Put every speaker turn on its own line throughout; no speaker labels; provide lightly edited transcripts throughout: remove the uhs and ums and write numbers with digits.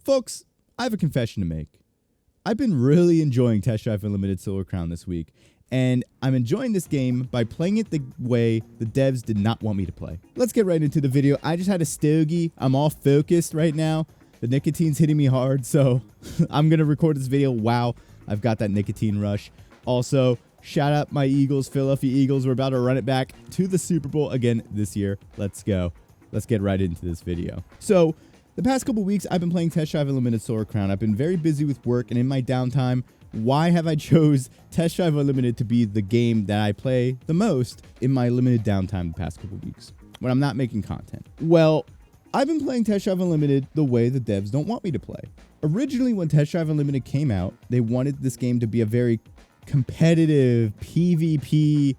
Folks, I have a confession to make. I've been really enjoying Test Drive Unlimited Silver Crown this week, and I'm enjoying this game by playing it the way the devs did not want me to play. Let's get right into the video. I just had a stogie. I'm all focused right now. The nicotine's hitting me hard, so I'm going to record this video. Wow, I've got that nicotine rush. Also, shout out my Eagles, Philadelphia Eagles. We're about to run it back to the Super Bowl again this year. Let's go. Let's get right into this video. So, the past couple weeks, I've been playing Test Drive Unlimited Silver Crown. I've been very busy with work, and in my downtime, why have I chose Test Drive Unlimited to be the game that I play the most in my limited downtime the past couple weeks when I'm not making content? Well, I've been playing Test Drive Unlimited the way the devs don't want me to play. Originally, when Test Drive Unlimited came out, they wanted this game to be a very competitive PvP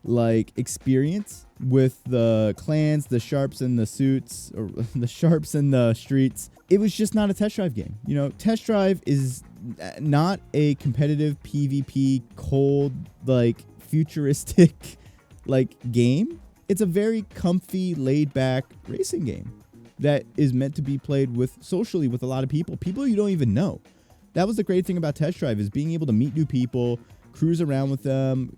like experience with the clans, the sharps and the suits, or the sharps and the streets. It was just not a Test Drive game. You know, Test Drive is not a competitive PvP cold, like futuristic like game. It's a very comfy, laid back racing game that is meant to be played with socially with a lot of people you don't even know. That was the great thing about Test Drive, is being able to meet new people, cruise around with them,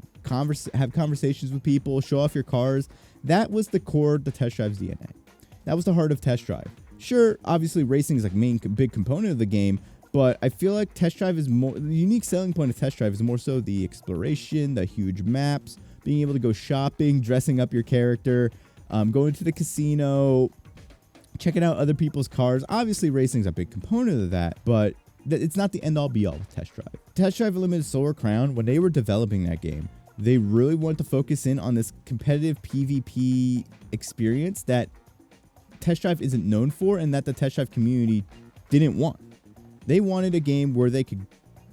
have conversations with people, show off your cars. That was the core to Test Drive's DNA. That was the heart of Test Drive. Sure, obviously racing is like big component of the game, but I feel like Test Drive is more, the unique selling point of Test Drive is more so the exploration, the huge maps, being able to go shopping, dressing up your character, going to the casino, checking out other people's cars. Obviously racing is a big component of that, but it's not the end-all be-all with Test Drive. Test Drive Unlimited Silver Crown, when they were developing that game, they really wanted to focus in on this competitive PvP experience that Test Drive isn't known for and that the Test Drive community didn't want. They wanted a game where they could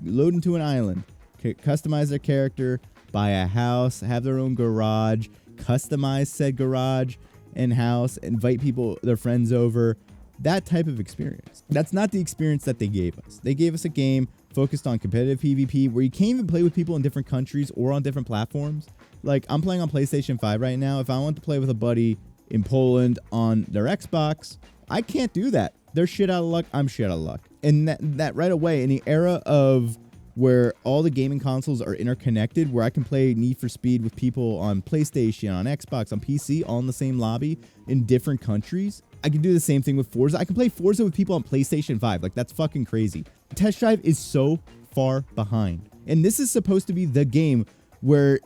load into an island, customize their character, buy a house, have their own garage, customize said garage and house, invite people, their friends over. That type of experience. That's not the experience that they gave us. They gave us a game focused on competitive PvP where you can't even play with people in different countries or on different platforms. Like, I'm playing on PlayStation 5 right now. If I want to play with a buddy in Poland on their Xbox, I can't do that. They're shit out of luck. I'm shit out of luck. And that right away, in the era of where all the gaming consoles are interconnected, where I can play Need for Speed with people on PlayStation, on Xbox, on PC, all in the same lobby in different countries. I can do the same thing with Forza. I can play Forza with people on PlayStation 5. Like, that's fucking crazy. Test Drive is so far behind. And this is supposed to be the game where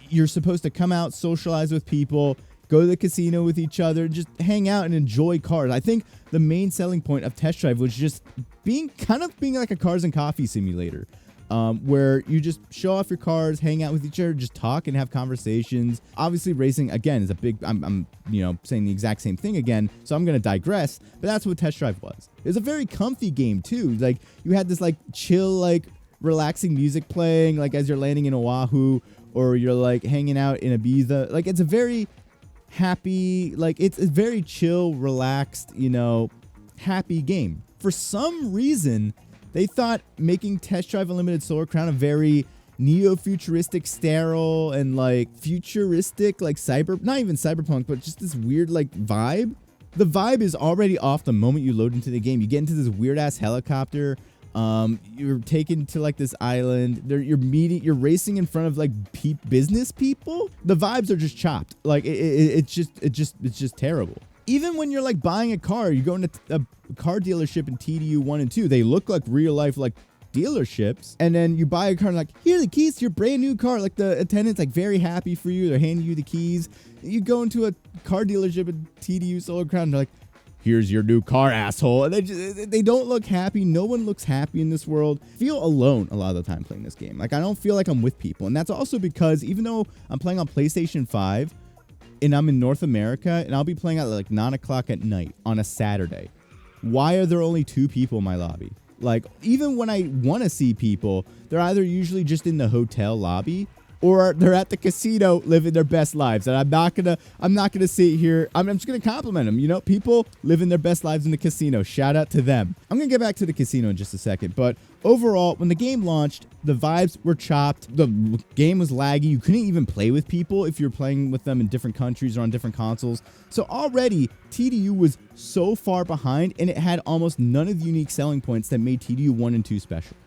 you're supposed to come out, socialize with people, go to the casino with each other, just hang out and enjoy cars. I think the main selling point of Test Drive was just being like a cars and coffee simulator. Where you just show off your cars, hang out with each other, just talk and have conversations. Obviously, racing, again, is a big, I'm saying the exact same thing again, so I'm going to digress, but that's what Test Drive was. It was a very comfy game, too. Like, you had this, like, chill, like, relaxing music playing, like, as you're landing in Oahu, or you're, like, hanging out in Ibiza. Like, it's a very happy, like, it's a very chill, relaxed, happy game. For some reason, they thought making Test Drive Unlimited Silver Crown a very neo-futuristic, sterile, and like futuristic, like not even cyberpunk, but just this weird like vibe. The vibe is already off the moment you load into the game. You get into this weird-ass helicopter. You're taken to like this island. You're racing in front of like business people. The vibes are just chopped. Like it's just terrible. Even when you're like buying a car, you go into a car dealership in TDU 1 and 2. They look like real life like dealerships. And then you buy a car and like, here are the keys to your brand new car. Like, the attendant's like very happy for you. They're handing you the keys. You go into a car dealership in TDU Silver Crown and they're like, here's your new car, asshole. And they don't look happy. No one looks happy in this world. I feel alone a lot of the time playing this game. Like, I don't feel like I'm with people. And that's also because even though I'm playing on PlayStation 5, and I'm in North America, and I'll be playing at like 9 o'clock at night on a Saturday. Why are there only 2 people in my lobby? Like, even when I want to see people, they're either usually just in the hotel lobby, or they're at the casino living their best lives. And I'm not gonna sit here. I'm just gonna compliment them. You know, people living their best lives in the casino. Shout out to them. I'm gonna get back to the casino in just a second, but overall, when the game launched, the vibes were chopped. The game was laggy. You couldn't even play with people if you're playing with them in different countries or on different consoles. So already, TDU was so far behind, and it had almost none of the unique selling points that made TDU 1 and 2 special.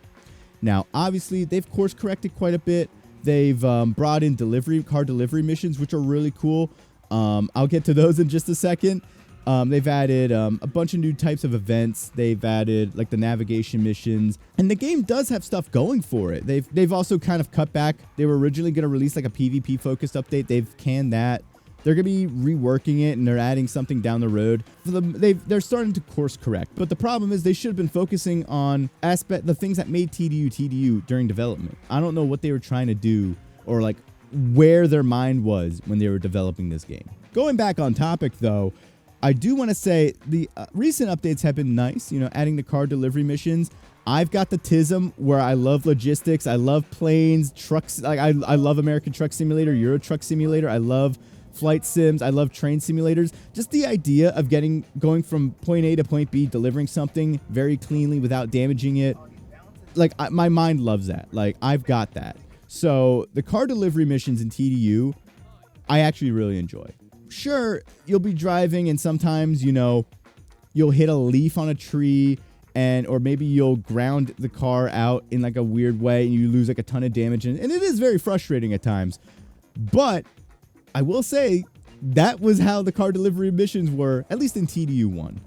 Now, obviously, they've course corrected quite a bit. They've brought in car delivery missions, which are really cool. I'll get to those in just a second. They've added a bunch of new types of events. They've added like the navigation missions, and the game does have stuff going for it. They've also kind of cut back. They were originally going to release like a PvP focused update. They've canned that. They're going to be reworking it, and they're adding something down the road. They're starting to course correct. But the problem is they should have been focusing on the things that made TDU during development. I don't know what they were trying to do or like where their mind was when they were developing this game. Going back on topic though, I do want to say the recent updates have been nice, you know, adding the car delivery missions. I've got the TISM where I love logistics. I love planes, trucks. Like I love American Truck Simulator, Euro Truck Simulator. I love flight sims. I love train simulators. Just the idea of going from point A to point B, delivering something very cleanly without damaging it. Like my mind loves that. Like I've got that. So the car delivery missions in TDU, I actually really enjoy. Sure, you'll be driving and sometimes, you know, you'll hit a leaf on a tree or maybe you'll ground the car out in like a weird way and you lose like a ton of damage. And it is very frustrating at times. But I will say that was how the car delivery missions were, at least in TDU 1.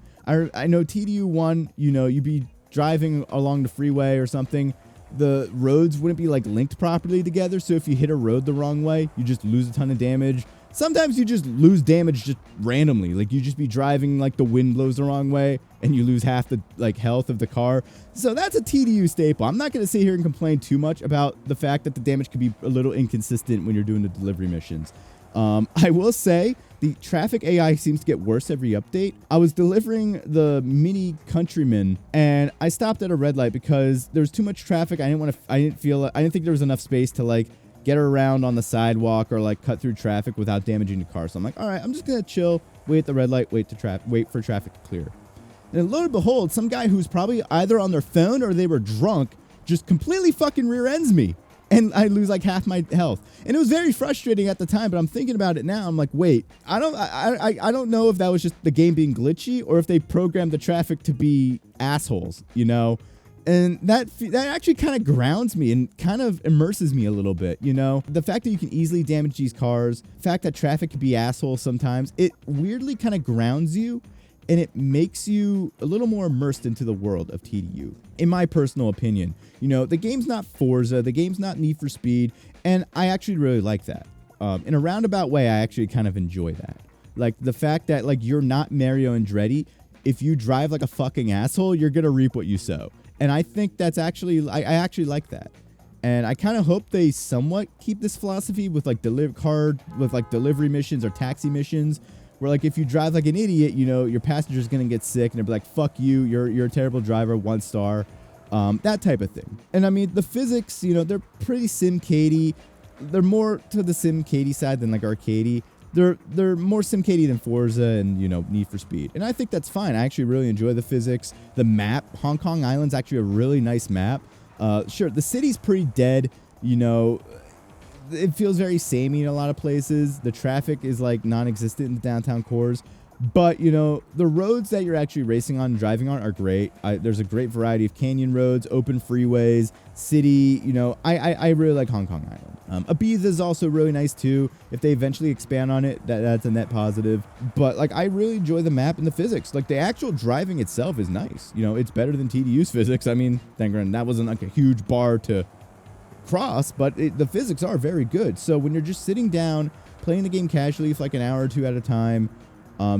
I know TDU 1, you know, you'd be driving along the freeway or something. The roads wouldn't be like linked properly together. So if you hit a road the wrong way, you just lose a ton of damage. Sometimes you just lose damage just randomly. Like you just be driving like the wind blows the wrong way and you lose half the like health of the car. So that's a TDU staple. I'm not going to sit here and complain too much about the fact that the damage could be a little inconsistent when you're doing the delivery missions. I will say the traffic AI seems to get worse every update. I was delivering the Mini Countryman and I stopped at a red light because there was too much traffic. I didn't think there was enough space to like get around on the sidewalk or like cut through traffic without damaging the car. So I'm like, all right, I'm just going to chill, wait at the red light, wait for traffic to clear. And lo and behold, some guy who's probably either on their phone or they were drunk just completely fucking rear ends me. And I lose like half my health. And it was very frustrating at the time, but I'm thinking about it now. I'm like, wait, I don't know if that was just the game being glitchy or if they programmed the traffic to be assholes, you know? And that actually kind of grounds me and kind of immerses me a little bit, you know? The fact that you can easily damage these cars, the fact that traffic can be assholes sometimes, it weirdly kind of grounds you and it makes you a little more immersed into the world of TDU. In my personal opinion, you know, the game's not Forza, the game's not Need for Speed, and I actually really like that. In a roundabout way, I actually kind of enjoy that. Like the fact that like you're not Mario Andretti, if you drive like a fucking asshole, you're gonna reap what you sow. And I think that's actually, I actually like that. And I kind of hope they somewhat keep this philosophy with like delivery missions or taxi missions, where like if you drive like an idiot, you know, your passenger's gonna get sick and they'll be like, fuck you, you're a terrible driver, 1 star, that type of thing. And I mean, the physics, you know, they're pretty sim-Katy. They're more to the sim-Katy side than like arcadey. They're more sim-Katy than Forza and, you know, Need for Speed. And I think that's fine. I actually really enjoy the physics. The map, Hong Kong Island's actually a really nice map. Sure, the city's pretty dead, you know. It feels very samey in a lot of places. The traffic is like non-existent in the downtown cores. But, you know, the roads that you're actually racing on and driving on are great. There's a great variety of canyon roads, open freeways, city. You know, I really like Hong Kong Island. Ibiza is also really nice too. If they eventually expand on it, that's a net positive. But like, I really enjoy the map and the physics. Like the actual driving itself is nice. You know, it's better than TDU's physics. I mean, thank God that wasn't like a huge bar to cross, but the physics are very good. So when you're just sitting down, playing the game casually for like an hour or two at a time,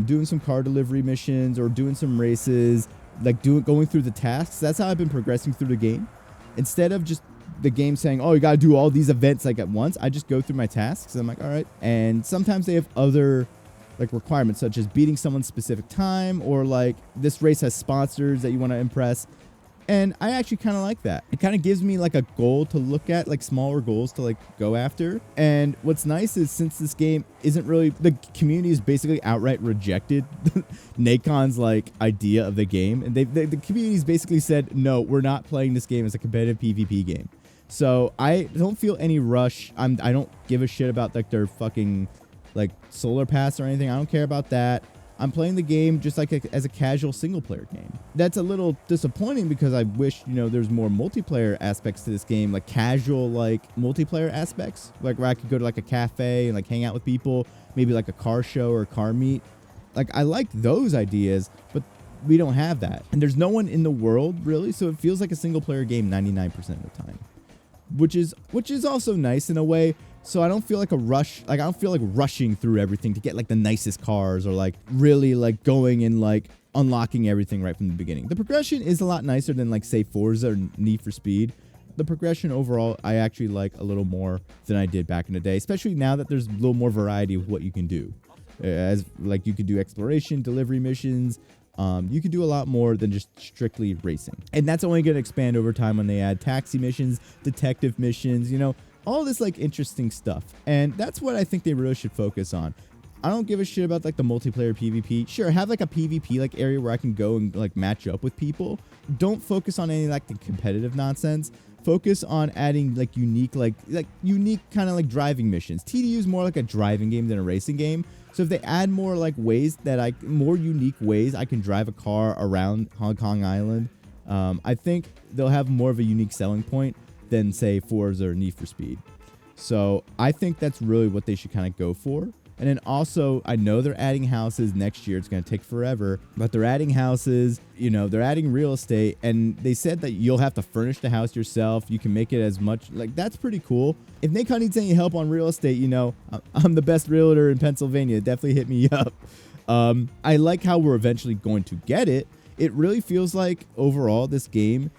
doing some car delivery missions or doing some races, like going through the tasks. That's how I've been progressing through the game. Instead of just the game saying, oh, you got to do all these events like at once, I just go through my tasks and I'm like, all right. And sometimes they have other like requirements, such as beating someone's specific time, or like this race has sponsors that you want to impress. And I actually kind of like that. It kind of gives me like a goal to look at, like smaller goals to like go after. And what's nice is since this game isn't really, the community is basically outright rejected Nacon's like idea of the game. And the community's basically said, no, we're not playing this game as a competitive PvP game. So I don't feel any rush. I don't give a shit about like their fucking like solar pass or anything. I don't care about that. I'm playing the game just like as a casual single player game. That's a little disappointing because I wish, you know, there's more multiplayer aspects to this game, like casual, like multiplayer aspects, like where I could go to like a cafe and like hang out with people, maybe like a car show or a car meet. Like I like those ideas, but we don't have that. And there's no one in the world really. So it feels like a single player game 99% of the time, which is also nice in a way. So I don't feel like a rush. Like I don't feel like rushing through everything to get like the nicest cars or like really like going and like unlocking everything right from the beginning. The progression is a lot nicer than like say Forza or Need for Speed. The progression overall, I actually like a little more than I did back in the day, especially now that there's a little more variety of what you can do. As like you could do exploration, delivery missions. You could do a lot more than just strictly racing. And that's only going to expand over time when they add taxi missions, detective missions, you know, all this like interesting stuff. And that's what I think they really should focus on. I don't give a shit about like the multiplayer PvP. Sure, have like a PvP like area where I can go and like match up with people. Don't focus on any like the competitive nonsense. Focus on adding like unique kind of like driving missions. TDU is more like a driving game than a racing game. So if they add more like ways that more unique ways I can drive a car around Hong Kong Island, I think they'll have more of a unique selling point than say Forza or Need for Speed. So I think that's really what they should kind of go for. And then also, I know they're adding houses next year. It's going to take forever, but they're adding houses, you know, they're adding real estate. And they said that you'll have to furnish the house yourself. You can make it as much, like, that's pretty cool. If Nacon needs any help on real estate, you know, I'm the best realtor in Pennsylvania. Definitely hit me up. I like how we're eventually going to get it. It really feels like overall this game,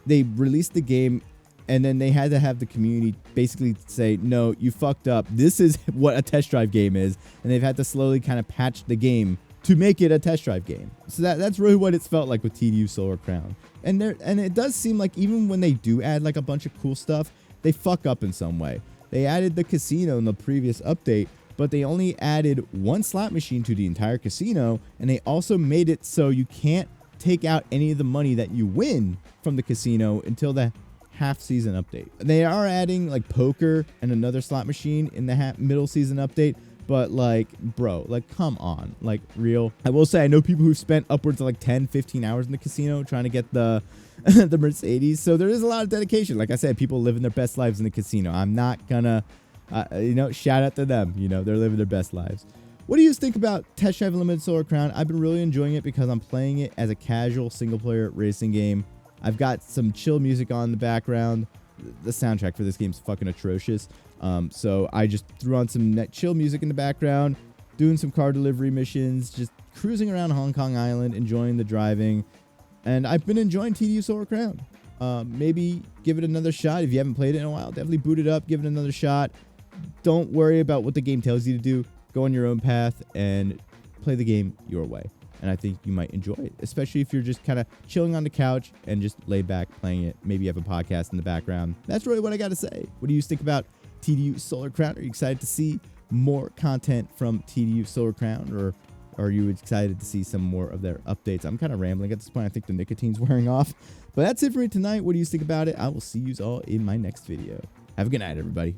they released the game and then they had to have the community basically say, no, you fucked up. This is what a test drive game is. And they've had to slowly kind of patch the game to make it a test drive game. So that's really what it's felt like with TDU Solar Crown. And it does seem like even when they do add like a bunch of cool stuff, they fuck up in some way. They added the casino in the previous update, but they only added one slot machine to the entire casino. And they also made it so you can't take out any of the money that you win from the casino until the half season update. They are adding like poker and another slot machine in the middle season update, but like, bro, like, come on, like, real. I will say I know people who've spent upwards of like 10-15 hours in the casino trying to get the the Mercedes. So there is a lot of dedication. Like I said, people living their best lives in the casino. I'm not gonna you know, shout out to them. You know, they're living their best lives. What do you think about Test Drive Unlimited Solar Crown? I've been really enjoying it because I'm playing it as a casual single player racing game. I've got some chill music on in the background. The soundtrack for this game is fucking atrocious. So I just threw on some chill music in the background, doing some car delivery missions, just cruising around Hong Kong Island, enjoying the driving. And I've been enjoying TDU Solar Crown. Maybe give it another shot. If you haven't played it in a while, definitely boot it up, give it another shot. Don't worry about what the game tells you to do. Go on your own path and play the game your way. And I think you might enjoy it, especially if you're just kind of chilling on the couch and just laid back playing it. Maybe you have a podcast in the background. That's really what I got to say. What do you think about TDU Solar Crown? Are you excited to see more content from TDU Solar Crown, or are you excited to see some more of their updates? I'm kind of rambling at this point. I think the nicotine's wearing off. But that's it for me tonight. What do you think about it? I will see you all in my next video. Have a good night, everybody.